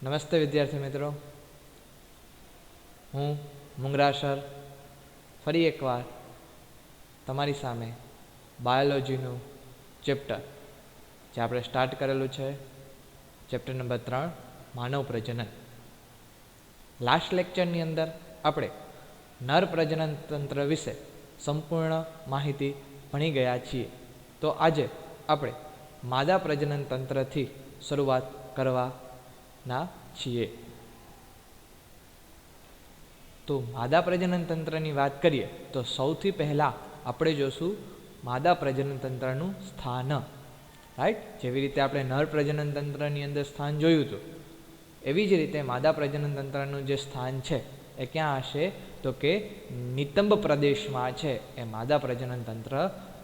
નમસ્તે વિદ્યાર્થી મિત્રો, હું મુંગરા સર ફરી એકવાર તમારી સામે બાયોલોજીનું ચેપ્ટર જે આપણે સ્ટાર્ટ કરેલું છે, ચેપ્ટર નંબર 3 માનવ પ્રજનન. લાસ્ટ લેક્ચરની અંદર આપણે નર પ્રજનન તંત્ર વિશે સંપૂર્ણ માહિતી ભણી ગયા છીએ. તો આજે આપણે માદા પ્રજનન તંત્રથી શરૂઆત કરવાના છીએ. તો માદા પ્રજનન તંત્રની વાત કરીએ તો સૌથી પહેલાં આપણે જોશું માદા પ્રજનન તંત્રનું સ્થાન. રાઈટ, જેવી રીતે આપણે નર પ્રજનન તંત્રની અંદર સ્થાન જોયું હતું, એવી જ રીતે માદા પ્રજનન તંત્રનું જે સ્થાન છે એ ક્યાં હશે? તો કે નિતંબ પ્રદેશમાં છે એ માદા પ્રજનન તંત્ર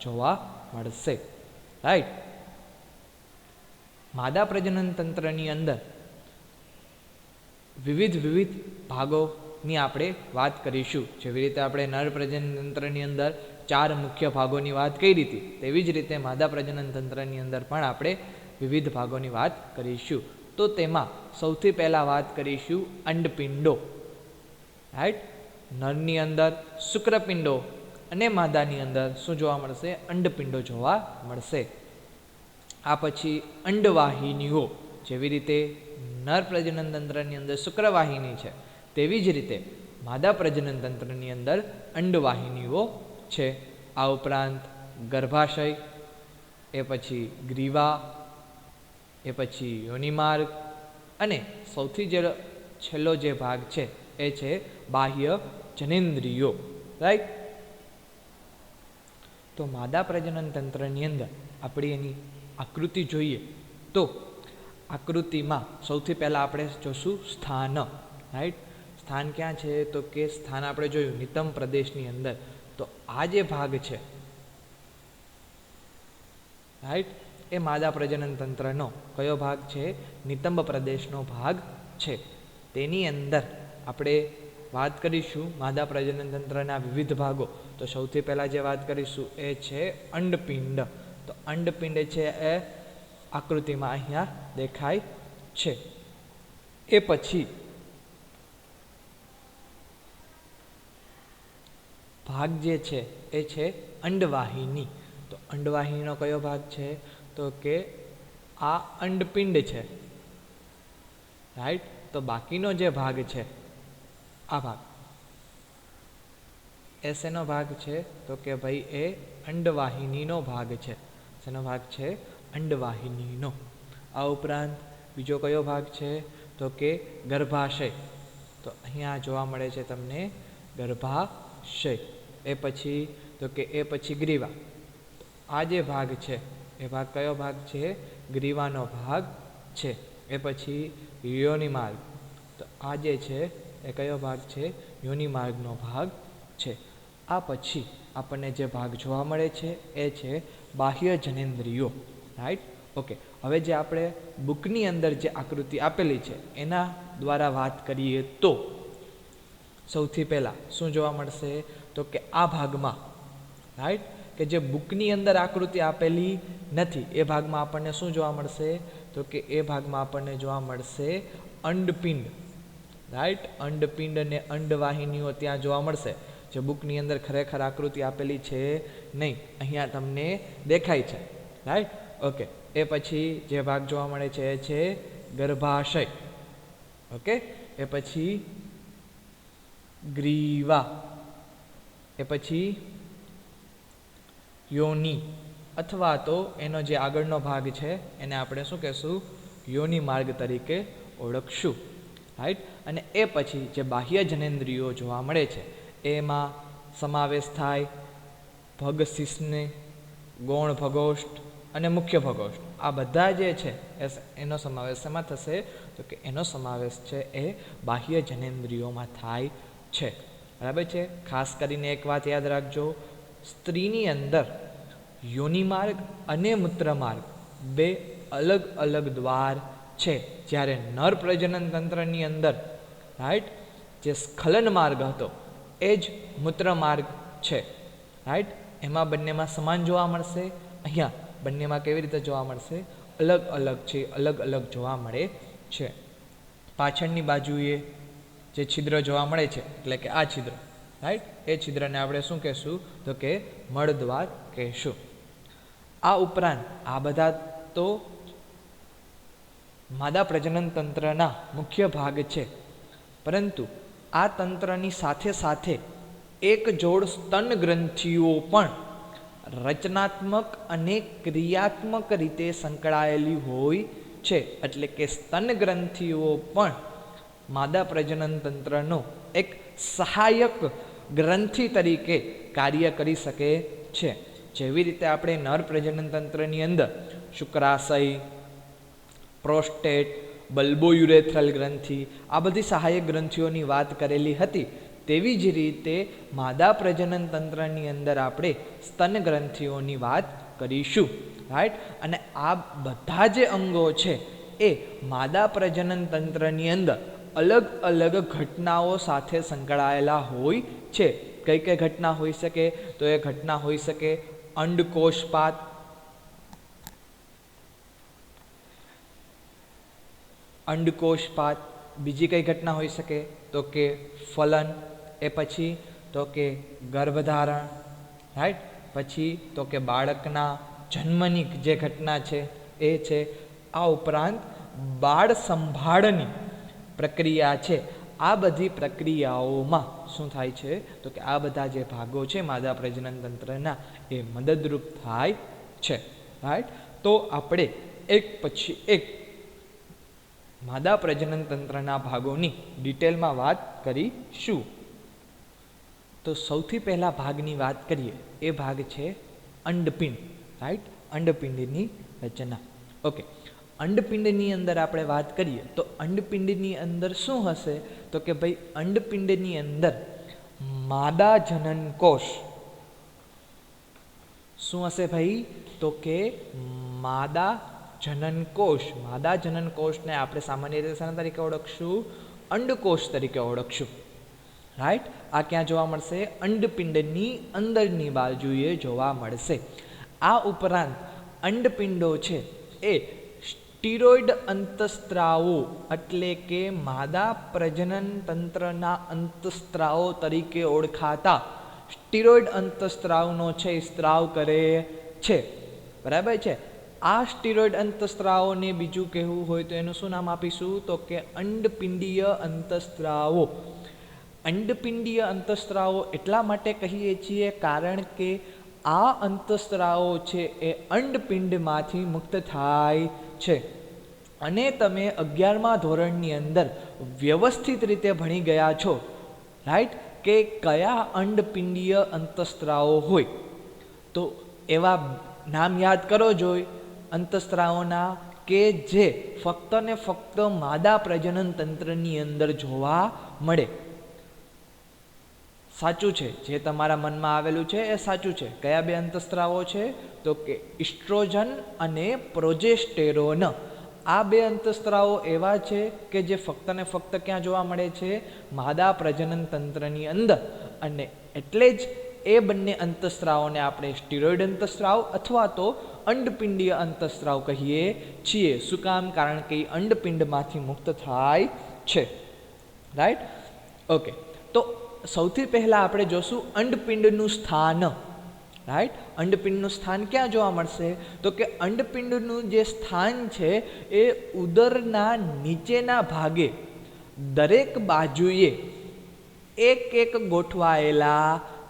જોવા મળશે. રાઈટ, માદા પ્રજનન તંત્રની અંદર વિવિધ ભાગોની આપણે વાત કરીશું. જેવી રીતે આપણે નર પ્રજનન તંત્રની અંદર 4 મુખ્ય ભાગોની વાત કરી હતી, તેવી જ રીતે માદા પ્રજનન તંત્રની અંદર પણ આપણે વિવિધ ભાગોની વાત કરીશું. તો તેમાં સૌથી પહેલાં વાત કરીશું અંડપિંડો. રાઈટ, નરની અંદર શુક્રપિંડો અને માદાની અંદર શું જોવા મળશે? અંડપિંડો જોવા મળશે. આ પછી અંડવાહિનીઓ, જેવી રીતે નર પ્રજનન તંત્રની અંદર શુક્રવાહિની છે, તેવી જ રીતે માદા પ્રજનન તંત્રની અંદર અંડવાહિનીઓ છે. આ ઉપરાંત ગર્ભાશય, એ પછી ગ્રીવા, એ પછી યોનિમાર્ગ અને સૌથી છેલ્લો જે ભાગ છે એ છે બાહ્ય જનેન્દ્રિયો. રાઈટ, તો માદા પ્રજનન તંત્રની અંદર આપણે એની આકૃતિ જોઈએ તો આકૃતિમાં સૌથી પહેલાં આપણે જોશું સ્થાન. રાઈટ, સ્થાન ક્યાં છે? તો કે સ્થાન આપણે જોયું નિતંબ પ્રદેશની અંદર. તો આ જે ભાગ છે, રાઈટ, એ માદા પ્રજનન તંત્રનો કયો ભાગ છે? નિતંબ પ્રદેશનો ભાગ છે. તેની અંદર આપણે વાત કરીશું માદા પ્રજનન તંત્રના વિવિધ ભાગો. તો સૌથી પહેલાં જે વાત કરીશું એ છે અંડપિંડ. તો અંડપિંડ છે એ આકૃતિમાં અહીંયા દેખાય છે. એ પછી ભાગ જે છે એ છે અંડવાહિની. તો અંડવાહિનીનો કયો ભાગ છે? તો કે આ અંડપિંડ છે. રાઈટ, તો બાકીનો જે ભાગ છે, આ ભાગ એ શેનો ભાગ છે? તો કે ભાઈ એ અંડવાહિનીનો ભાગ છે. શેનો ભાગ છે? અંડવાહિનીનો. આ ઉપરાંત બીજો કયો ભાગ છે? તો કે ગર્ભાશય. તો અહીંયા જોવા મળે છે તમને ગર્ભાશય. એ પછી તો કે એ પછી ગ્રીવા. આ જે ભાગ છે એ ભાગ કયો ભાગ છે? ગ્રીવાનો ભાગ છે. એ પછી યોનિમાર્ગ. તો આ જે છે એ કયો ભાગ છે? યોનિમાર્ગનો ભાગ છે. આ પછી આપણને જે ભાગ જોવા મળે છે એ છે બાહ્ય જનેન્દ્રિયો. Right, okay. હવે જે આપણે બુકની અંદર જે આકૃતિ આપેલી છે એના દ્વારા વાત કરીએ તો સૌથી પહેલાં શું જોવા મળશે? તો કે આ ભાગમાં, રાઈટ, કે જે બુકની અંદર આકૃતિ આપેલી નથી એ ભાગમાં આપણને શું જોવા મળશે? તો કે એ ભાગમાં આપણને જોવા મળશે અંડપિંડ. રાઈટ, અંડપિંડ અને અંડવાહિનીઓ ત્યાં જોવા મળશે. જે બુકની અંદર ખરેખર આકૃતિ આપેલી છે નહીં, અહીંયા તમને દેખાય છે. Right, okay. એ પછી જે ભાગ જોવા મળે છે એ છે ગર્ભાશય. ઓકે. એ પછી ગ્રીવા. એ પછી યોનિ, અથવા તો એનો જે આગળનો ભાગ છે એને આપણે શું કહેશું? યોનિ માર્ગ તરીકે ઓળખશું. રાઈટ, અને એ પછી જે બાહ્ય જનેન્દ્રિયો જોવા મળે છે એમાં સમાવેશ થાય ભગશિશ્ને, ગૌણ ભગોષ્ઠ અને મુખ્ય ભગોષ્ઠ. આ બધા જે છે એનો સમાવેશ શેમાં થશે? તો કે એનો સમાવેશ છે એ બાહ્ય જનેન્દ્રિયોમાં થાય છે. બરાબર છે. ખાસ કરીને એક વાત યાદ રાખજો, સ્ત્રીની અંદર યોનિમાર્ગ અને મૂત્રમાર્ગ બે અલગ અલગ દ્વાર છે. જ્યારે નર પ્રજનન તંત્રની અંદર, રાઈટ, જે સ્ખલન માર્ગ હતો એ જ મૂત્રમાર્ગ છે. રાઈટ, એમાં બંનેમાં સમાન જોવા મળશે. અહીંયા બંનેમાં કેવી રીતે જોવા મળશે? અલગ અલગ છે, અલગ અલગ જોવા મળે છે. પાછળની બાજુએ જે છિદ્ર જોવા મળે છે એટલે કે આ છિદ્ર, રાઈટ, એ છિદ્રને આપણે શું કહેશું તો કે મળદ્વાર કહેશું. આ ઉપરાંત આ બધા તો માદા પ્રજનન તંત્રના મુખ્ય ભાગ છે, પરંતુ આ તંત્રની સાથે સાથે એક જોડ સ્તન ગ્રંથિઓ પણ રચનાત્મક અને ક્રિયાત્મક રીતે સંકળાયેલી હોય છે. એટલે કે સ્તન ગ્રંથિઓ પણ માદા પ્રજનન તંત્રનો એક સહાયક ગ્રંથિ તરીકે કાર્ય કરી શકે છે. જેવી રીતે આપણે નર પ્રજનન તંત્રની અંદર શુક્રાશય, પ્રોસ્ટેટ, બલ્બોયુરેથ્રલ ગ્રંથિ આ બધી સહાયક ગ્રંથિઓની વાત કરેલી હતી, તેવી જ રીતે માદા પ્રજનન તંત્રની અંદર આપણે સ્તન ગ્રંથિઓની વાત કરીશું, રાઈટ. અને આ બધા જે અંગો છે એ માદા પ્રજનન તંત્રની અંદર અલગ અલગ ઘટનાઓ સાથે સંકળાયેલા હોય છે. કઈ કઈ ઘટના હોઈ શકે તો એ ઘટના હોઈ શકે અંડકોષપાત, અંડકોષપાત. બીજી કઈ ઘટના હોઈ શકે તો કે ફલન, એ પછી તો કે ગર્ભધારણ, રાઈટ. પછી તો કે બાળકના જન્મની જે ઘટના છે એ છે. આ ઉપરાંત બાળ સંભાળની પ્રક્રિયા છે. આ બધી પ્રક્રિયાઓમાં શું થાય છે તો કે આ બધા જે ભાગો છે માદા પ્રજનન તંત્રના એ મદદરૂપ થાય છે, રાઈટ. તો આપણે એક પછી એક માદા પ્રજનન તંત્રના ભાગોની ડિટેલમાં વાત કરીશું. તો સૌથી પહેલા ભાગની વાત કરીએ, એ ભાગ છે અંડપિંડ, રાઈટ. અંડપિંડની રચના. ઓકે, અંડપિંડની અંદર આપણે વાત કરીએ તો અંડપિંડની અંદર શું હશે તો કે ભાઈ અંડપિંડની અંદર માદા જનન કોષ શું હશે ભાઈ તો કે માદા જનન કોષ. માદા જનન કોષને આપણે સામાન્ય રીતે શાના તરીકે ઓળખશું? અંડકોષ તરીકે ઓળખશું, રાઈટ. આ ક્યાં જોવા મળશે? અંડપિંડની અંદરની બાજુએ જોવા મળશે. આ ઉપરાંત અંડપિંડો છે એ સ્ટીરોઇડ અંતસ્ત્રાવો એટલે કે માદા પ્રજનન તંત્રના અંતસ્ત્રાવો તરીકે ઓળખાતા સ્ટીરોઇડ અંતસ્ત્રાવનો છે સ્ત્રાવ કરે છે, બરાબર છે. આ સ્ટીરોઇડ અંતસ્ત્રાવોને બીજું કહેવું હોય તો એનું શું નામ આપીશું તો કે અંડપિંડીય અંતસ્ત્રાવો. અંડપિંડીય અંતસ્ત્રાવો એટલા માટે કહીએ છીએ કારણ કે આ અંતસ્ત્રાવો છે એ અંડપિંડમાંથી મુક્ત થાય છે. અને તમે 11મા ધોરણની અંદર વ્યવસ્થિત રીતે ભણી ગયા છો, રાઈટ, કે કયા અંડપિંડીય અંતસ્ત્રાવો હોય. તો એવા નામ યાદ કરો જોઈ અંતસ્ત્રાવોના કે જે ફક્ત ને ફક્ત માદા પ્રજનન તંત્રની અંદર જોવા મળે. સાચું છે, જે તમારા મનમાં આવેલું છે એ સાચું છે. કયા બે અંતસ્ત્રાવો છે તો કે ઇસ્ટ્રોજન અને પ્રોજેસ્ટેરોન. આ બે અંતસ્ત્રાવો એવા છે કે જે ફક્ત ને ફક્ત ક્યાં જોવા મળે છે? માદા પ્રજનન તંત્રની અંદર. અને એટલે જ એ બંને અંતસ્ત્રાવોને આપણે સ્ટીરોઇડ અંતસ્ત્રાવ અથવા તો અંડપિંડીય અંતસ્ત્રાવ કહીએ છીએ. શું કામ? કારણ કે એ અંડપિંડમાંથી મુક્ત થાય છે, રાઈટ. ઓકે, તો સૌથી પહેલા આપણે જોશું અંડપિંડનું સ્થાન, રાઈટ. અંડપિંડનું સ્થાન ક્યાં જોવા મળશે તો કે અંડપિંડનું જે સ્થાન છે એ ઉદરના નીચેના ભાગે દરેક બાજુએ એક એક ગોઠવાયેલા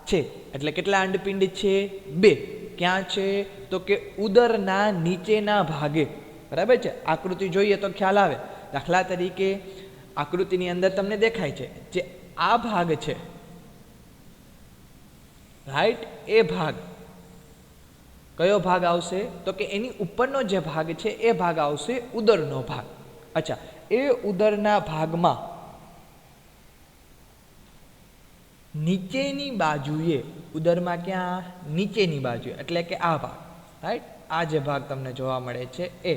છે. એટલે કેટલા અંડપિંડ છે? 2. ક્યાં છે તો કે ઉદરના નીચેના ભાગે, બરાબર છે. આકૃતિ જોઈએ તો ખ્યાલ આવે. દાખલા તરીકે આકૃતિની અંદર તમને દેખાય છે જે આ ભાગ છે, રાઈટ, એ ભાગ કયો ભાગ આવશે તો કે એની ઉપરનો જે ભાગ છે એ ભાગ આવશે ઉદરનો ભાગ. અચ્છા, એ ઉદરના ભાગમાં નીચેની બાજુએ, ઉદરમાં ક્યાં? નીચેની બાજુએ, એટલે કે આ ભાગ, રાઈટ. આ જે ભાગ તમને જોવા મળે છે એ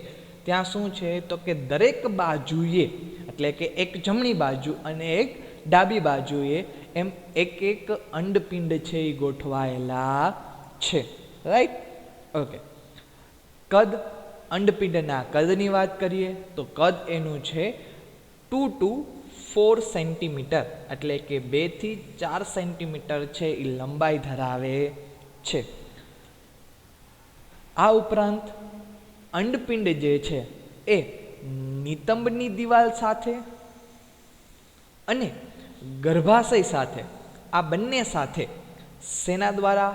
ત્યાં શું છે તો કે દરેક બાજુએ, એટલે કે એક જમણી બાજુ અને એક ડાબી બાજુએ એમ એક એક અંડપિંડ છે એ ગોઠવાયેલા છે, રાઈટ. ઓકે, કદ, અંડપિંડના કદની વાત કરીએ તો કદ એનું છે 2 to 4 સેન્ટીમીટર એટલે કે 2 થી 4 સેન્ટીમીટર છે એ લંબાઈ ધરાવે છે. આ ઉપરાંત અંડપિંડ જે છે એ નિતંબની દિવાલ સાથે અને ગર્ભાશય સાથે આ બંને સાથે શેના દ્વારા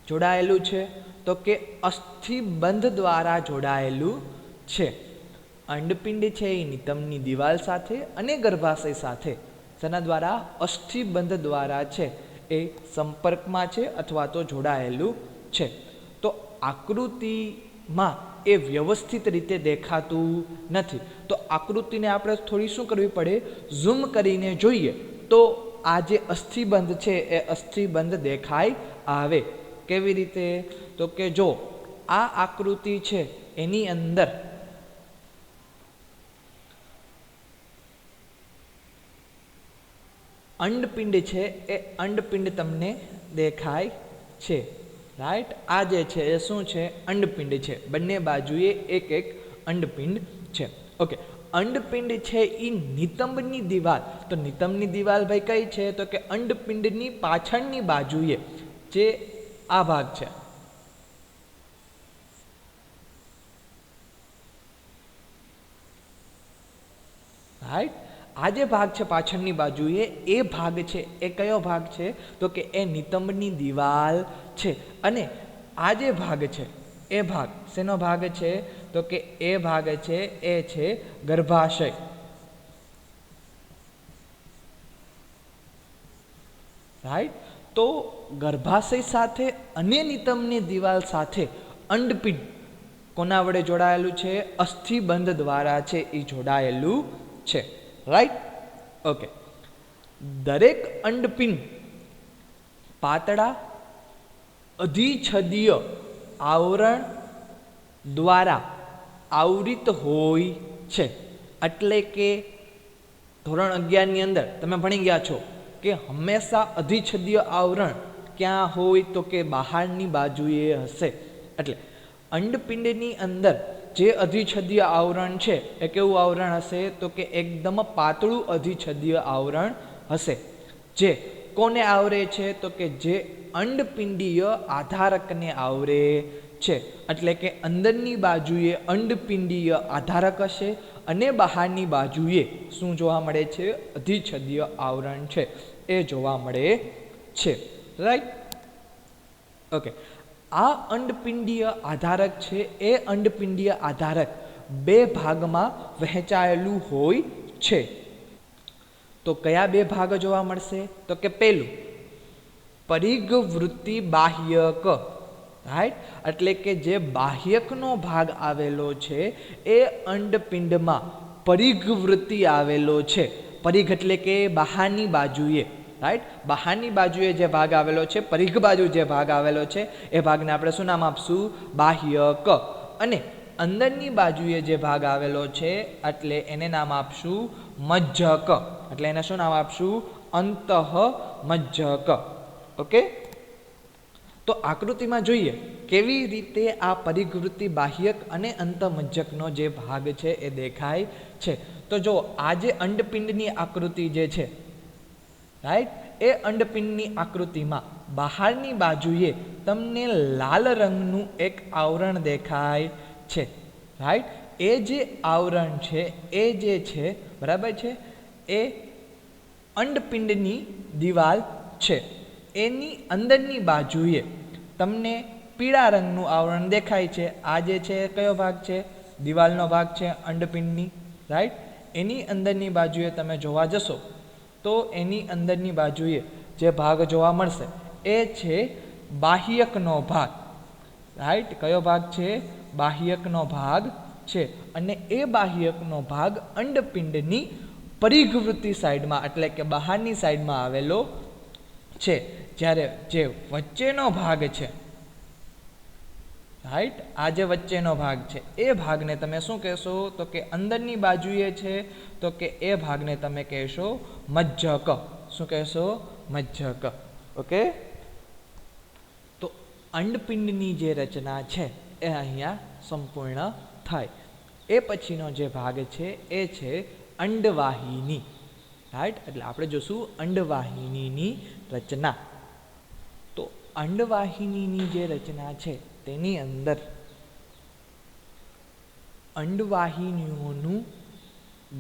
જોડાયેલું છે? તો કે અસ્થિબંધ દ્વારા જોડાયેલું છે. અંડપિંડ છે એ નિતંબની દિવાલ સાથે અને ગર્ભાશય સાથે શેના દ્વારા? અસ્થિબંધ દ્વારા છે એ સંપર્કમાં છે અથવા તો જોડાયેલું છે. તો આકૃતિમાં એ વ્યવસ્થિત રીતે દેખાતું નથી. તો આકૃતિને આપણે થોડી શું કરવી પડે? ઝૂમ કરીને જોઈએ તો આ જે અસ્થિબંધ છે એ અસ્થિબંધ દેખાય આવે. કેવી રીતે? તો કે જો આ આકૃતિ છે એની અંદર અંડપિંડ છે એ અંડપિંડ તમને દેખાય છે, રાઈટ? આ જે છે એ શું છે? અંડપિંડ છે. બંને બાજુએ એક એક અંડપિંડ છે. ઓકે, અંડપિંડ છે એ નિતંબની દિવાલ. તો નિતંબની દિવાલ ભાઈ કઈ છે? તો કે અંડપિંડની પાછળની બાજુએ જે આ ભાગ છે, રાઈટ? આ જે ભાગ છે પાછળની બાજુએ એ ભાગ છે એ કયો ભાગ છે? તો કે એ નિતંબની દિવાલ છે. અને આ જે ભાગ છે એ ભાગ શેનો ભાગ છે? તો કે એ ભાગ છે એ છે ગર્ભાશય. રાઈટ? તો ગર્ભાશય સાથે અને નિતંબની દિવાલ સાથે અંડપિંડ કોના વડે જોડાયેલું છે? અસ્થિબંધ દ્વારા છે એ જોડાયેલું છે, રાઈટ? ઓકે, દરેક અંડપિંડ પાતળા અધિછદીય આવરણ દ્વારા આવૃત હોય છે. એટલે કે ધોરણ 11 ની અંદર તમે ભણી ગયા છો કે હંમેશા અધિછદીય આવરણ ક્યાં હોય? તો કે બહારની બાજુએ હશે. એટલે અંડપિંડની અંદર જે અધિછદીય આવરણ છે એ કેવું આવરણ હશે? તો કે એકદમ પાતળું અધિછદીય આવરણ હશે. જે કોને આવરે છે? તો કે જે અંડપિંડીય આધારકને આવરે છે. એટલે કે અંદરની બાજુએ અંડપિંડીય આધારક હશે અને બહારની બાજુએ શું જોવા મળે છે? અધિછદીય આવરણ છે એ જોવા મળે છે, રાઈટ? ઓકે, આ અંડપિંડીય આધારક છે એ અંડપિંડીય આધારક બે ભાગમાં વહેંચાયેલું હોય છે. તો કયા બે ભાગ જોવા મળશે? તો કે પહેલું પરિઘવૃત્તિ બાહ્યક, રાઈટ? એટલે કે જે બાહ્યકનો ભાગ આવેલો છે એ અંડપિંડમાં પરિઘવૃત્તિ આવેલો છે. પરિઘ એટલે કે બહારની બાજુએ, રાઈટ? બહારની બાજુએ જે ભાગ આવેલો છે, પરિઘ બાજુ જે ભાગ આવેલો છે એ ભાગને આપણે શું નામ આપશું? બાહ્યક. અને અંદરની બાજુએ જે ભાગ આવેલો છે એટલે એને નામ આપશું મજ્જક. એટલે એને શું નામ આપશું? અંતઃમજ્જક. ઓકે, તો આકૃતિમાં જોઈએ કેવી રીતે આ પરિઘવૃત્તિ બાહ્યક અને અંતઃમજ્જકનો જે ભાગ છે એ દેખાય છે. તો જો આ જે અંડપિંડની આકૃતિ જે છે, રાઈટ, એ અંડપિંડની આકૃતિમાં બહારની બાજુએ તમને લાલ રંગનું એક આવરણ દેખાય છે, રાઈટ? એ જે આવરણ છે એ જે છે, બરાબર છે, એ અંડપિંડની દિવાલ છે. એની અંદરની બાજુએ તમને પીળા રંગનું આવરણ દેખાય છે. આ જે છે કયો ભાગ છે? દિવાલનો ભાગ છે અંડપિંડની, રાઈટ? એની અંદરની બાજુએ તમે જોવા જશો તો એની અંદરની બાજુએ જે ભાગ જોવા મળશે એ છે બાહ્યકનો ભાગ, રાઈટ? કયો ભાગ છે? બાહ્યકનો ભાગ છે. અને એ બાહ્યકનો ભાગ અંડપિંડની પરિઘવૃત્તિ સાઈડમાં એટલે કે બહારની સાઈડમાં આવેલો છે. જ્યારે જે વચ્ચેનો ભાગ છે, રાઈટ, આ જે વચ્ચેનો ભાગ છે એ ભાગને તમે શું કહેશો? તો કે અંદરની બાજુએ છે તો કે એ ભાગને તમે કહેશો મજ્જક. શું કહેશો? મજ્જક. ઓકે, તો અંડપિંડની જે રચના છે એ અહીંયા સંપૂર્ણ થાય. એ પછીનો જે ભાગ છે એ છે અંડવાહિની, રાઈટ. એટલે આપણે જોશું અંડવાહિનીની રચના. તો અંડવાહિનીની જે રચના છે તેની અંદર અંડવાહિનીઓનું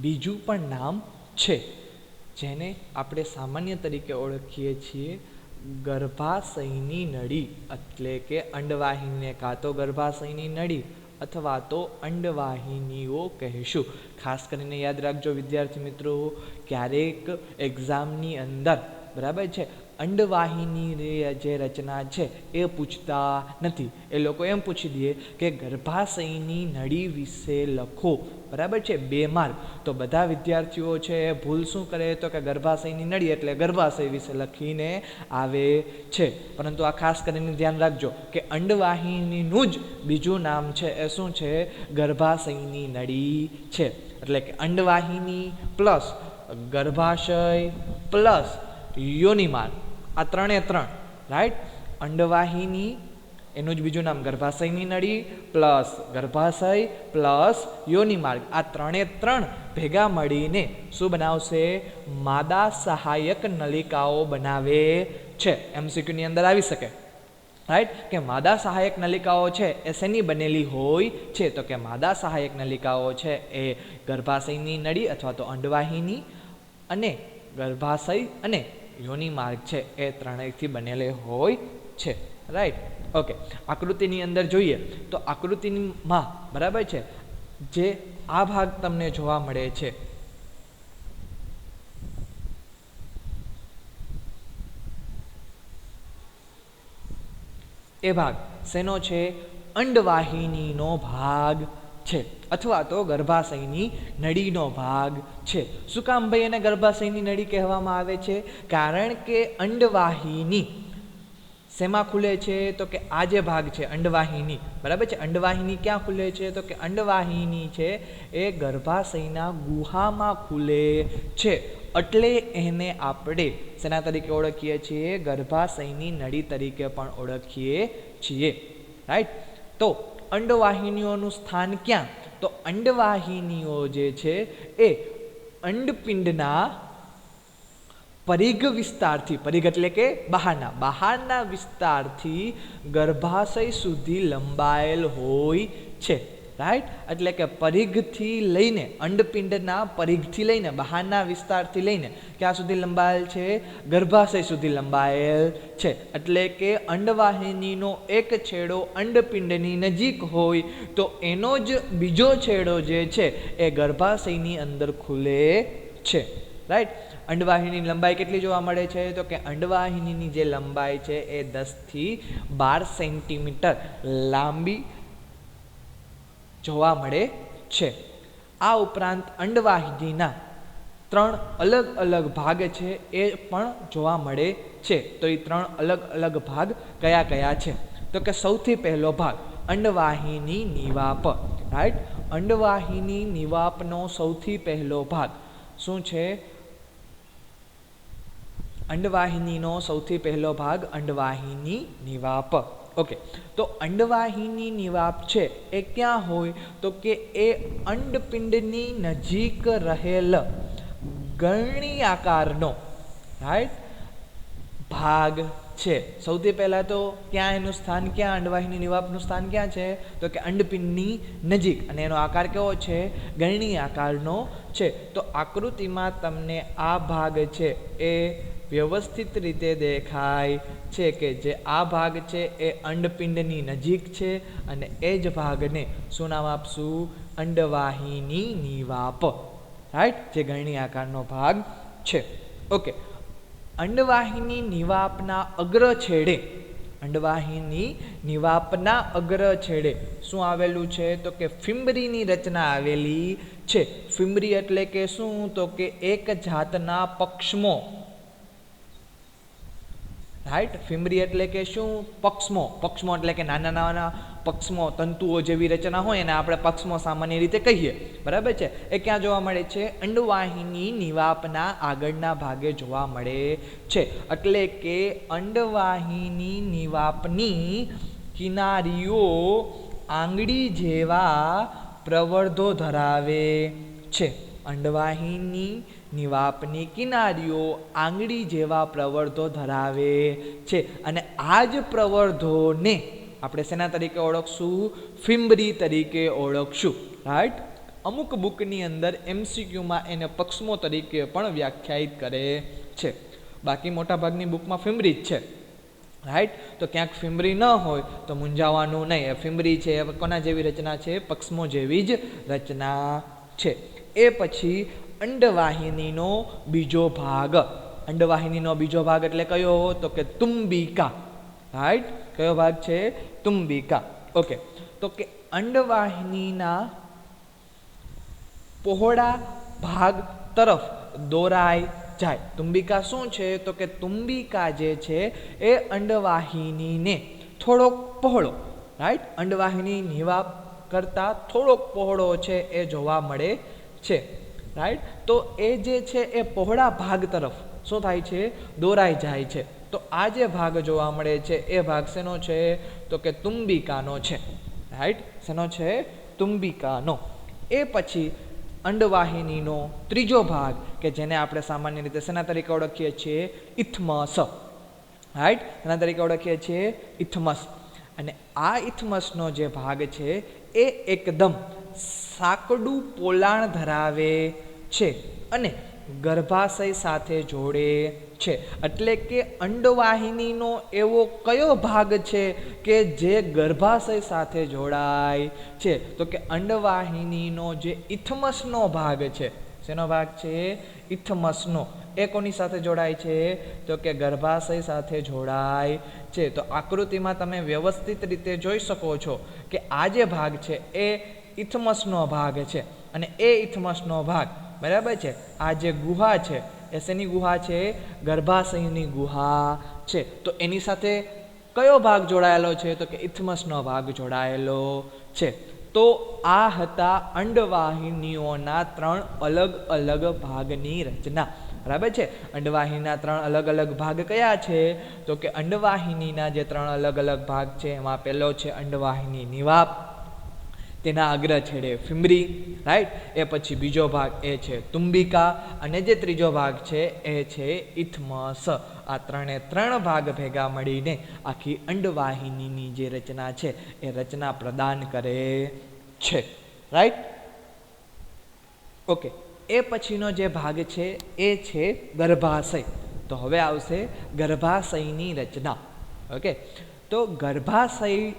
બીજું પણ નામ છે, જેને આપણે સામાન્ય તરીકે ઓળખીએ છીએ ગર્ભાશયની નળી. એટલે કે અંડવાહિનીને કાં તો ગર્ભાશયની નળી અથવા તો અંડવાહિનીઓ કહેશું. ખાસ કરીને યાદ રાખજો વિદ્યાર્થી મિત્રો, ક્યારેક એક્ઝામની અંદર બરાબર છે અંડવાહિની જે રચના છે એ પૂછતા નથી. એ લોકો એમ પૂછી દે કે ગર્ભાશયની નળી વિશે લખો, બરાબર છે, 2 માર્ક. તો બધા વિદ્યાર્થીઓ છે એ ભૂલ શું કરે તો કે ગર્ભાશયની નળી એટલે ગર્ભાશય વિશે લખીને આવે છે. પરંતુ આ ખાસ કરીને ધ્યાન રાખજો કે અંડવાહિનીનું જ બીજું નામ છે એ શું છે? ગર્ભાશયની નળી છે. એટલે કે અંડવાહિની પ્લસ ગર્ભાશય પ્લસ યોનિમાર્ગ, આ 3 3, રાઈટ. અંડવાહિની એનું જ બીજું નામ ગર્ભાશયની નળી પ્લસ ગર્ભાશય પ્લસ યોનિમાર્ગ, આ 3 3 ભેગા મળીને શું બનાવશે? માદા સહાયક નલિકાઓ બનાવે છે. MCQ ની અંદર આવી શકે, રાઈટ, કે માદા સહાયક નલિકાઓ છે એ શેની બનેલી હોય છે? તો કે માદા સહાયક નલિકાઓ છે એ ગર્ભાશયની નળી અથવા તો અંડવાહિની અને ગર્ભાશય અને યોનિમાર્ગ છે એ 3થી બનેલે હોય છે, રાઈટ. ઓકે, આકૃતિની અંદર જોઈએ તો આકૃતિમાં બરાબર છે જે આ ભાગ તમને જોવા મળે છે એ ભાગ શેનો છે? અંડવાહિનીનો ભાગ છે અથવા તો ગર્ભાશયની નળીનો ભાગ છે. શું કામ ભાઈ એને ગર્ભાશયની નળી કહેવામાં આવે છે? કારણ કે અંડવાહિની શેમાં ખુલે છે? તો કે આ જે ભાગ છે અંડવાહિની, બરાબર છે, અંડવાહિની ક્યાં ખુલે છે? તો કે અંડવાહિની છે એ ગર્ભાશયના ગુહામાં ખુલે છે. એટલે એને આપણે શેના તરીકે ઓળખીએ છીએ? ગર્ભાશયની નળી તરીકે પણ ઓળખીએ છીએ, રાઈટ. તો અંડવાહિનીઓનું સ્થાન ક્યાં? તો અંડવાહિનીઓ જે છે એ અંડપિંડના પરિઘ વિસ્તારથી, પરિઘ એટલે કે બહારના વિસ્તારથી ગર્ભાશય સુધી લંબાયેલ હોય છે, રાઈટ. એટલે કે પરિઘથી લઈને અંડપિંડના પરિઘથી લઈને બહારના વિસ્તારથી લઈને ક્યાં સુધી લંબાયેલ છે? ગર્ભાશય સુધી લંબાયેલ છે. એટલે કે અંડવાહિનીનો એક છેડો અંડપિંડની નજીક હોય તો એનો જ બીજો છેડો જે છે એ ગર્ભાશયની અંદર ખુલે છે, રાઈટ. અંડવાહિનીની લંબાઈ કેટલી જોવા મળે છે? તો કે અંડવાહિનીની જે લંબાઈ છે એ 10 થી 12 સેન્ટીમીટર લાંબી જોવા મળે છે. આ ઉપરાંત અંડવાહિનીના 3 અલગ અલગ ભાગ છે એ પણ જોવા મળે છે. તો એ 3 અલગ અલગ ભાગ કયા કયા છે? તો કે સૌથી પહેલો ભાગ અંડવાહિની નિવાપ, રાઈટ. અંડવાહિની નિવાપનો સૌથી પહેલો ભાગ શું છે? અંડવાહિનીનો સૌથી પહેલો ભાગ અંડવાહિની નિવાપ. ઓકે, તો અંડવાહિની નિવાપ છે એ ક્યાં હોય? તો કે એ અંડપિંડની નજીક રહેલ ગરણી આકારનો, રાઈટ, ભાગ છે. સૌથી પહેલા તો ક્યાં એનું સ્થાન? ક્યાં અંડવાહિની નિવાપનું સ્થાન ક્યાં છે? તો કે અંડપિંડની નજીક. અને એનો આકાર કેવો છે? ગરણી આકારનો છે. તો આકૃતિમાં તમને આ ભાગ છે એ વ્યવસ્થિત રીતે દેખાય છે કે જે આ ભાગ છે એ અંડપિંડની નજીક છે અને એ જ ભાગને શું નામ આપશું? અંડવાહિની નિવાપ, રાઈટ, જે ગરણી આકારનો ભાગ છે. ઓકે, અંડવાહિની નિવાપના અગ્ર છેડે, અંડવાહિની નિવાપના અગ્ર છેડે શું આવેલું છે? તો કે ફિમ્બરીની રચના આવેલી છે. ફિમ્બરી એટલે કે શું? તો કે એક જાતના પક્ષમો, રાઈટ. ફિમ્બરી એટલે કે શું? પક્ષમો. પક્ષમો એટલે કે નાના નાના પક્ષમો, તંતુઓ જેવી રચના હોય એને આપણે પક્ષમો સામાન્ય રીતે કહીએ, બરાબર છે. એ ક્યાં જોવા મળે છે? અંડવાહિની નિવાપના આગળના ભાગે જોવા મળે છે. એટલે કે અંડવાહિની નિવાપની કિનારીઓ આંગળી જેવા પ્રવર્ધો ધરાવે છે. અંડવાહિની નિવાપની કિનારીઓ આંગળી જેવા પ્રવર્ધો ધરાવે છે અને આ જ પ્રવર્ધોને આપણે શેના તરીકે ઓળખશું? ફિમ્બરી તરીકે ઓળખશું. રાઈટ. અમુક બુકની અંદર MCQમાં એને પક્ષમો તરીકે પણ વ્યાખ્યાયિત કરે છે. બાકી મોટાભાગની બુકમાં ફિમ્બરી જ છે. રાઈટ. તો ક્યાંક ફિમ્બરી ન હોય તો મૂંઝાવાનું નહીં. ફિમ્બરી છે એ કોના જેવી રચના છે? પક્ષમો જેવી જ રચના છે. એ પછી અંડવાહિનીનો બીજો ભાગ. અંડવાહિનીનો બીજો ભાગ એટલે કયો? તો કે તુંબિકા. રાઈટ. કયો ભાગ છે? તુંબિકા. ઓકે. તો કે અંડવાહિનીના પહોળા ભાગ તરફ દોરાઈ જાય. તુંબિકા શું છે? તો કે તુંબિકા જે છે એ અંડવાહિનીને થોડોક પહોળો, રાઈટ, અંડવાહિની નિવાપ કરતાં થોડોક પહોળો છે એ જોવા મળે છે. રાઈટ. તો એ જે છે એ પહોળા ભાગ તરફ શું થાય છે? દોરાઈ જાય છે. તો આ જે ભાગ જોવા મળે છે એ ભાગ શેનો છે? તો કે તુંબિકાનો છે. રાઈટ. શેનો છે? તુંબિકાનો. એ પછી અંડવાહિનીનો ત્રીજો ભાગ કે જેને આપણે સામાન્ય રીતે શેના તરીકે ઓળખીએ છીએ? ઇથમસ. રાઈટ. એના તરીકે ઓળખીએ છીએ ઇથમસ. અને આ ઇથમસનો જે ભાગ છે એ એકદમ સાંકડું પોલાણ ધરાવે છે અને ગર્ભાશય સાથે જોડે છે. એટલે કે અંડવાહિનીનો એવો કયો ભાગ છે કે જે ગર્ભાશય સાથે જોડાય છે? તો કે અંડવાહિનીનો જે ઇથમસનો ભાગ છે. શેનો ભાગ છે? ઇથમસનો. એ કોની સાથે જોડાય છે? તો કે ગર્ભાશય સાથે જોડાય છે. તો આકૃતિમાં તમે વ્યવસ્થિત રીતે જોઈ શકો છો કે આ જે ભાગ છે એ ઇથમસનો ભાગ છે અને એ ઇથમસનો ભાગ, બરાબર છે, આ જે ગુહા છે એ શેની ગુહા છે? ગર્ભાશયની ગુહા છે. તો એની સાથે કયો ભાગ જોડાયેલો છે? તો કે ઇથમસનો ભાગ જોડાયેલો છે. તો આ હતા અંડવાહિનીઓના 3 અલગ અલગ ભાગની રચના. બરાબર છે. અંડવાહિનીના 3 અલગ અલગ ભાગ કયા છે? તો કે અંડવાહિનીના જે 3 અલગ અલગ ભાગ છે એમાં પહેલો છે અંડવાહિની નિવાપ, તેના અગ્ર છેડે ફિમ્બરી. રાઈટ. એ પછી બીજો ભાગ એ છે તુંબિકા અને જે ત્રીજો ભાગ છે એ છે ઇથમસ. આ 3 ભાગ ભેગા મળીને આખી અંડવાહિનીની જે રચના છે એ રચના પ્રદાન કરે છે. રાઈટ. ઓકે. એ પછીનો જે ભાગ છે એ છે ગર્ભાશય. તો હવે આવશે ગર્ભાશયની રચના. ઓકે. તો ગર્ભાશય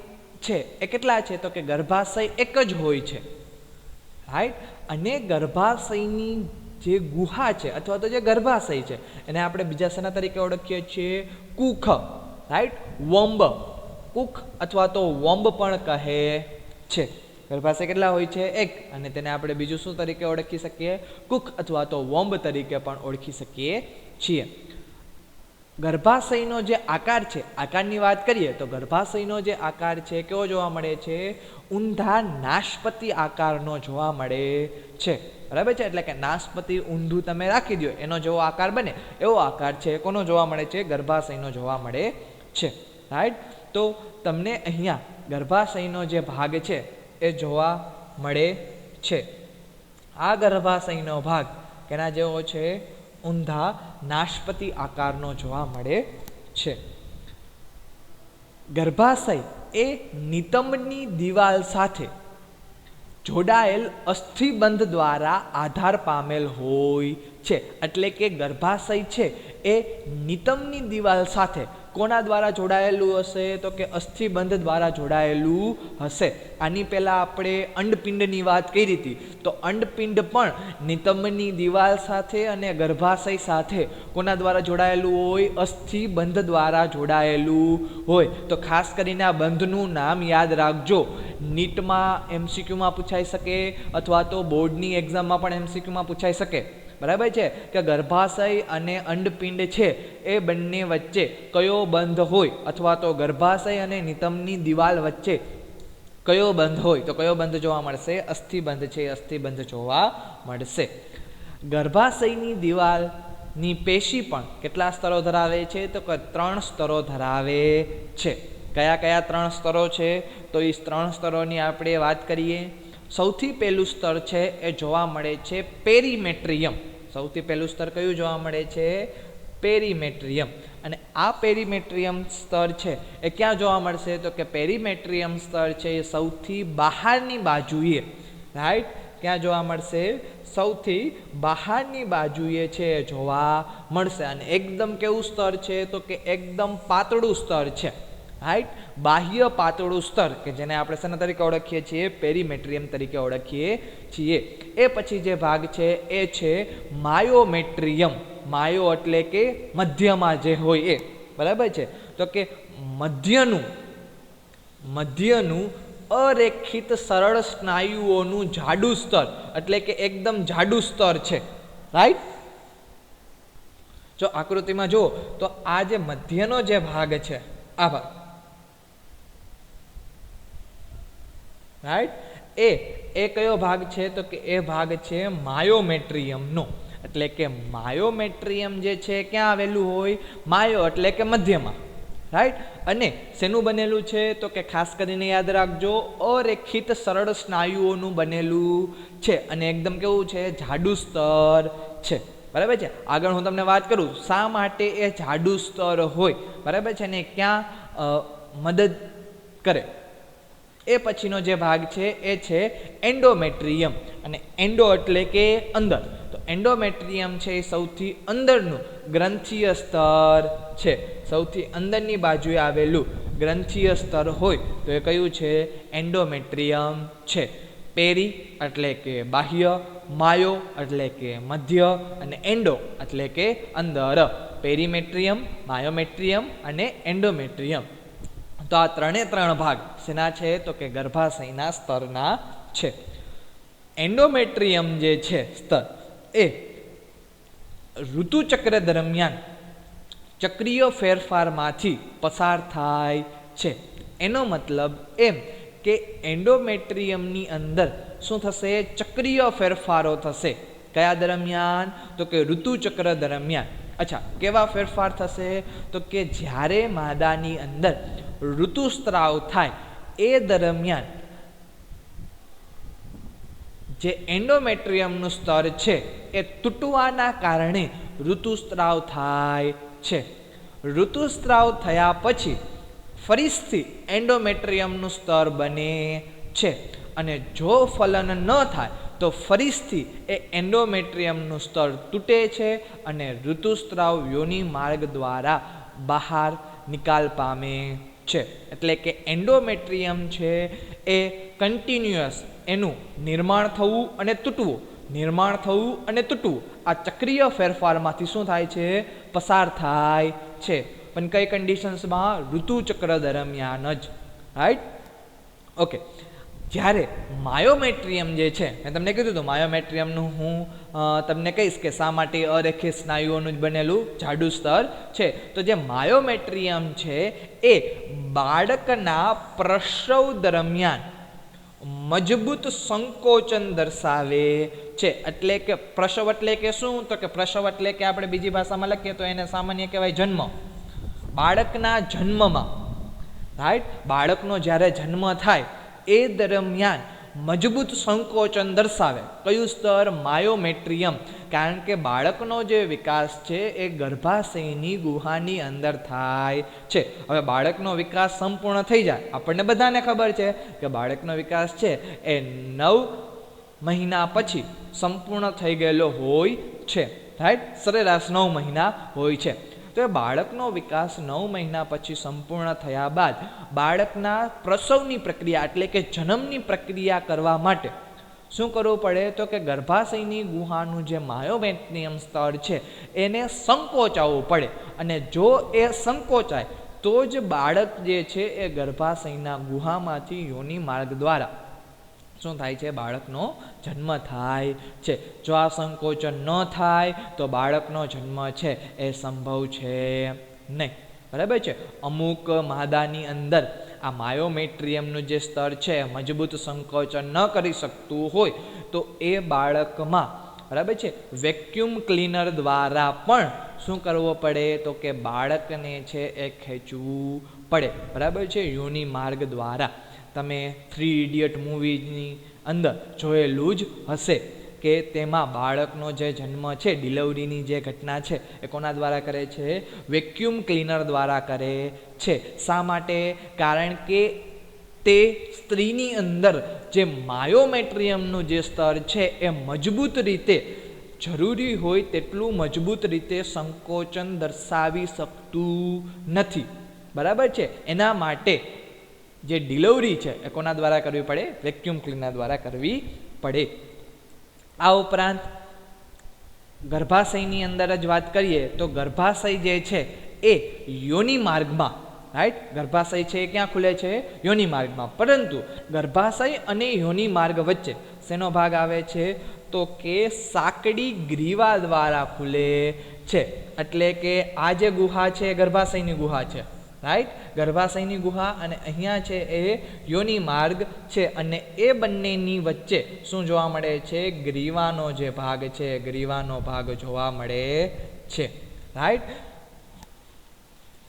છે એ કેટલા છે? તો કે ગર્ભાશય એક જ હોય છે. રાઈટ. અને ગર્ભાશયની જે ગુહા છે અથવા તો જે ગર્ભાશય છે એને આપણે બીજા શેના તરીકે ઓળખીએ છીએ? કુખ. રાઈટ. વોમ્બ. કુખ અથવા તો વોમ્બ પણ કહે છે. ગર્ભાશય કેટલા હોય છે? એક. અને તેને આપણે બીજું શું તરીકે ઓળખી શકીએ? કુખ અથવા તો વોમ્બ તરીકે પણ ઓળખી શકીએ છીએ. ગર્ભાશયનો જે આકાર છે, આકારની વાત કરીએ તો ગર્ભાશયનો જે આકાર છે કેવો જોવા મળે છે? ઊંધા નાશપતિ આકારનો જોવા મળે છે. બરાબર છે. એટલે કે નાશપતિ ઊંધું તમે રાખી દો એનો જેવો આકાર બને એવો આકાર છે કોનો જોવા મળે છે? ગર્ભાશયનો જોવા મળે છે. રાઈટ. તો તમને અહીંયા ગર્ભાશયનો જે ભાગ છે એ જોવા મળે છે. આ ગર્ભાશયનો ભાગ કેના જેવો છે? ઊંધા નાશપતિ આકારનો જોવા મળે છે. ગર્ભાશય એ નિતંબની દિવાલ સાથે જોડાયેલ અસ્થિબંધ દ્વારા આધાર પામેલ હોય છે. એટલે કે ગર્ભાશય છે એ નિતંબની દિવાલ સાથે કોના દ્વારા જોડાયેલું હશે? તો કે અસ્થિબંધ દ્વારા જોડાયેલું હશે. આની પહેલાં આપણે અંડપિંડની વાત કરી હતી. તો અંડપિંડ પણ નિતંબની દિવાલ સાથે અને ગર્ભાશય સાથે કોના દ્વારા જોડાયેલું હોય? અસ્થિબંધ દ્વારા જોડાયેલું હોય. તો ખાસ કરીને આ બંધનું નામ યાદ રાખજો. નીટમાં MCQમાં પૂછાઈ શકે અથવા તો બોર્ડની એક્ઝામમાં પણ MCQમાં પૂછાઈ શકે. બરાબર છે કે ગર્ભાશય અને અંડપિંડ છે એ બંને વચ્ચે કયો બંધ હોય અથવા તો ગર્ભાશય અને નિતંબની દિવાલ વચ્ચે કયો બંધ હોય? તો કયો બંધ જોવા મળશે? અસ્થિબંધ છે. અસ્થિબંધ જોવા મળશે. ગર્ભાશયની દિવાલની પેશી પણ કેટલા સ્તરો ધરાવે છે? તો કે 3 સ્તરો ધરાવે છે. કયા કયા 3 સ્તરો છે? તો એ 3 સ્તરોની આપણે વાત કરીએ સૌથી પહેલું સ્તર છે એ જોવા મળે છે પેરીમેટ્રિયમ. સૌથી પહેલું સ્તર કયું જોવા મળે છે? પેરીમેટ્રિયમ. અને આ પેરીમેટ્રિયમ સ્તર છે એ ક્યાં જોવા મળશે? તો કે પેરીમેટ્રિયમ સ્તર છે એ સૌથી બહારની બાજુએ, રાઈટ, ક્યાં જોવા મળશે? સૌથી બહારની બાજુએ છે જોવા મળશે. અને એકદમ કેવું સ્તર છે? તો કે એકદમ પાતળું સ્તર છે, રાઈટ, બાહ્ય પાતળું સ્તર, કે જેને આપણે શેના તરીકે ઓળખીએ છીએ? પેરીમેટ્રિયમ તરીકે ઓળખીએ છીએ. એ પછી જે ભાગ છે એ છે માયોમેટ્રિયમ. માયો એટલે કે મધ્યમાં જે હોય એ, બરાબર છે. તો કે મધ્યનું અરેખિત સરળ સ્નાયુઓનું જાડું સ્તર, એટલે કે એકદમ જાડું સ્તર છે, રાઈટ. જો આકૃતિમાં જુઓ તો આ જે મધ્યનો જે ભાગ છે, આ ભાગ, રાઈટ, એ કયો ભાગ છે? તો કે એ ભાગ છે માયોમેટ્રિયમનો. એટલે કે માયોમેટ્રિયમ જે છે ક્યાં આવેલું હોય? માયો એટલે કે મધ્યમાં, રાઈટ. અને શેનું બનેલું છે? તો કે ખાસ કરીને યાદ રાખજો, અરેખિત સરળ સ્નાયુઓનું બનેલું છે. અને એકદમ કેવું છે? જાડું સ્તર છે, બરાબર છે. આગળ હું તમને વાત કરું શા માટે એ જાડું સ્તર હોય, બરાબર છે, ને ક્યાં મદદ કરે. એ પછીનો જે ભાગ છે એ છે એન્ડોમેટ્રિયમ. અને એન્ડો એટલે કે અંદર. તો એન્ડોમેટ્રિયમ છે એ સૌથી અંદરનું ગ્રંથીય સ્તર છે. સૌથી અંદરની બાજુએ આવેલું ગ્રંથીય સ્તર હોય તો એ કયું છે? એન્ડોમેટ્રિયમ છે. પેરી એટલે કે બાહ્ય, માયો એટલે કે મધ્ય, અને એન્ડો એટલે કે અંદર. પેરીમેટ્રિયમ, માયોમેટ્રિયમ અને એન્ડોમેટ્રિયમ. તો આ ત્રણ ભાગ શેના છે? તો કે ગર્ભાશયના સ્તરના છે. એન્ડોમેટ્રિયમ જે છે સ્તર એ ઋતુચક્ર દરમિયાન ચક્રીય ફેરફારમાંથી પસાર થાય છે. એનો મતલબ એમ કે એન્ડોમેટ્રિયમની અંદર શું થશે? ચક્રીય ફેરફારો થશે. કયા દરમિયાન? તો કે ઋતુચક્ર દરમિયાન. અચ્છા, કેવા ફેરફાર થશે? તો કે જ્યારે માદાની અંદર ઋતુસ્ત્રાવ થાય એ દરમિયાન જે એન્ડોમેટ્રિયમનું સ્તર છે એ તૂટવાના કારણે ઋતુસ્ત્રાવ થાય છે. ઋતુસ્ત્રાવ થયા પછી ફરીથી એન્ડોમેટ્રિયમનું સ્તર બને છે. અને જો ફલન ન થાય તો ફરીથી એ એન્ડોમેટ્રિયમનું સ્તર તૂટે છે અને ઋતુસ્ત્રાવ યોનિ માર્ગ દ્વારા બહાર નિકાલ પામે છે. એટલે કે એન્ડોમેટ્રિયમ છે એ કન્ટિન્યુઅસ એનું નિર્માણ થવું અને તૂટવું, નિર્માણ થવું અને તૂટવું, આ ચક્રીય ફેરફારમાંથી શું થાય છે? પસાર થાય છે. પણ કઈ કન્ડિશન્સમાં? ઋતુચક્ર દરમિયાન જ, રાઈટ. ઓકે. જ્યારે માયોમેટ્રિયમ જે છે, મેં તમને કીધું હતું માયોમેટ્રિયમનું હું તમને કહીશ કે શા માટે અરેખિત સ્નાયુઓનું જ બનેલું જાડું સ્તર છે. તો જે માયોમેટ્રિયમ છે એ બાળકના પ્રસવ દરમિયાન મજબૂત સંકોચન દર્શાવે છે. એટલે કે પ્રસવ એટલે કે શું? તો કે પ્રસવ એટલે કે આપણે બીજી ભાષામાં લખીએ તો એને સામાન્ય કહેવાય જન્મ. બાળકના જન્મમાં, રાઈટ, બાળકનો જ્યારે જન્મ થાય એ દરમિયાન મજબૂત સંકોચન દર્શાવે. કયું સ્તર? માયોમેટ્રિયમ. કારણ કે બાળકનો જે વિકાસ છે એ ગર્ભાશયની ગુહાની અંદર થાય છે. હવે બાળકનો વિકાસ સંપૂર્ણ થઈ જાય, આપણને બધાને ખબર છે કે બાળકનો વિકાસ છે એ 9 મહિના પછી સંપૂર્ણ થઈ ગયેલો હોય છે, રાઈટ. સરેરાશ 9 મહિના હોય છે. તો એ બાળકનો વિકાસ 9 મહિના પછી સંપૂર્ણ થયા બાદ બાળકના પ્રસવની પ્રક્રિયા એટલે કે જન્મની પ્રક્રિયા કરવા માટે શું કરવું પડે? તો કે ગર્ભાશયની ગુહાનું જે માયોમેટ્રિયમ સ્તર છે એને સંકોચાવવું પડે. અને જો એ સંકોચાય તો જ બાળક જે છે એ ગર્ભાશયના ગુહામાંથી યોનિ માર્ગ દ્વારા શું થાય છે? બાળકનો જન્મ થાય છે. જો આ સંકોચન ન થાય તો બાળકનો જન્મ છે એ સંભવ છે નહીં, બરાબર છે. અમુક માદાની અંદર આ માયોમેટ્રિયમનું જે સ્તર છે મજબૂત સંકોચન ન કરી શકતું હોય તો એ બાળકમાં, બરાબર છે, વેક્યુમ ક્લીનર દ્વારા પણ શું કરવો પડે? તો કે બાળકને છે એ ખેંચવું પડે, બરાબર છે, યોનિ માર્ગ દ્વારા. તમે 3 ઇડિયટ મૂવીની અંદર જોયેલું જ હશે કે તેમાં બાળકનો જે જન્મ છે, ડિલિવરીની જે ઘટના છે એ કોના દ્વારા કરે છે? વેક્યુમ ક્લીનર દ્વારા કરે છે. શા માટે? કારણ કે તે સ્ત્રીની અંદર જે માયોમેટ્રિયમનું જે સ્તર છે એ મજબૂત રીતે, જરૂરી હોય તેટલું મજબૂત રીતે સંકોચન દર્શાવી શકતું નથી. બરાબર છે? એના માટે જે ડિલિવરી છે એ કોના દ્વારા કરવી પડે? વેક્યુમ ક્લીનર દ્વારા કરવી પડે. આ ઉપરાંત ગર્ભાશયની અંદર જ વાત કરીએ તો ગર્ભાશય જે છે એ યોનિ માર્ગમાં, રાઈટ, ગર્ભાશય છે એ ક્યાં ખુલે છે? યોનિ માર્ગમાં. પરંતુ ગર્ભાશય અને યોનિ માર્ગ વચ્ચે શેનો ભાગ આવે છે? તો કે સાંકડી ગ્રીવા દ્વારા ખુલે છે. એટલે કે આ જે ગુહા છે એ ગર્ભાશયની ગુહા છે, રાઈટ, ગર્ભાશયની ગુહા, અને અહીંયા છે એ યોનિ માર્ગ છે, અને એ બંનેની વચ્ચે શું જોવા મળે છે? ગ્રીવાનો જે ભાગ છે, ગ્રીવાનો ભાગ જોવા મળે છે, રાઈટ.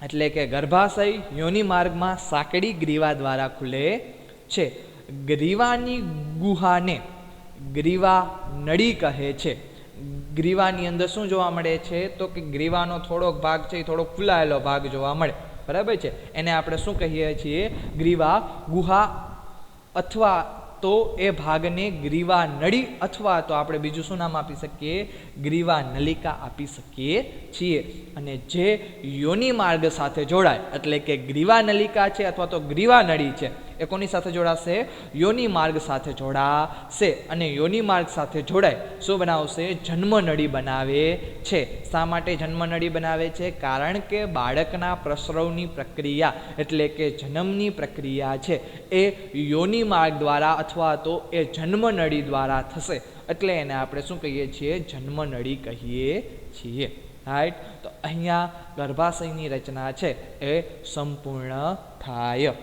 એટલે કે ગર્ભાશય યોનિ માર્ગમાં સાંકડી ગ્રીવા દ્વારા ખુલે છે. ગ્રીવાની ગુહાને ગ્રીવા નળી કહે છે. ગ્રીવાની અંદર શું જોવા મળે છે? તો કે ગ્રીવાનો થોડોક ભાગ છે એ થોડોક ફૂલાયેલો ભાગ જોવા મળે. બરાબર છે? એને આપણે શું કહીએ છીએ? ગ્રીવા ગુહા, અથવા તો એ ભાગને ગ્રીવા નળી, અથવા તો આપણે બીજું શું નામ આપી શકીએ? ગ્રીવા નલિકા આપી શકીએ છીએ. અને જે યોનિ માર્ગ સાથે જોડાય, એટલે કે ગ્રીવા નલિકા છે અથવા તો ગ્રીવા નળી છે, એ કોની સાથે જોડાશે? યોનિ માર્ગ સાથે જોડાશે. અને યોનિ માર્ગ સાથે જોડાય શું બનાવશે? જન્મનળી બનાવે છે. શા માટે જન્મનળી બનાવે છે? કારણ કે બાળકના પ્રસવની પ્રક્રિયા, એટલે કે જન્મની પ્રક્રિયા છે એ યોનિ માર્ગ દ્વારા અથવા તો એ જન્મનળી દ્વારા થશે. એટલે એને આપણે શું કહીએ છીએ? જન્મનળી કહીએ છીએ, રાઈટ. તો અહીંયા ગર્ભાશયની રચના છે એ સંપૂર્ણ થાય.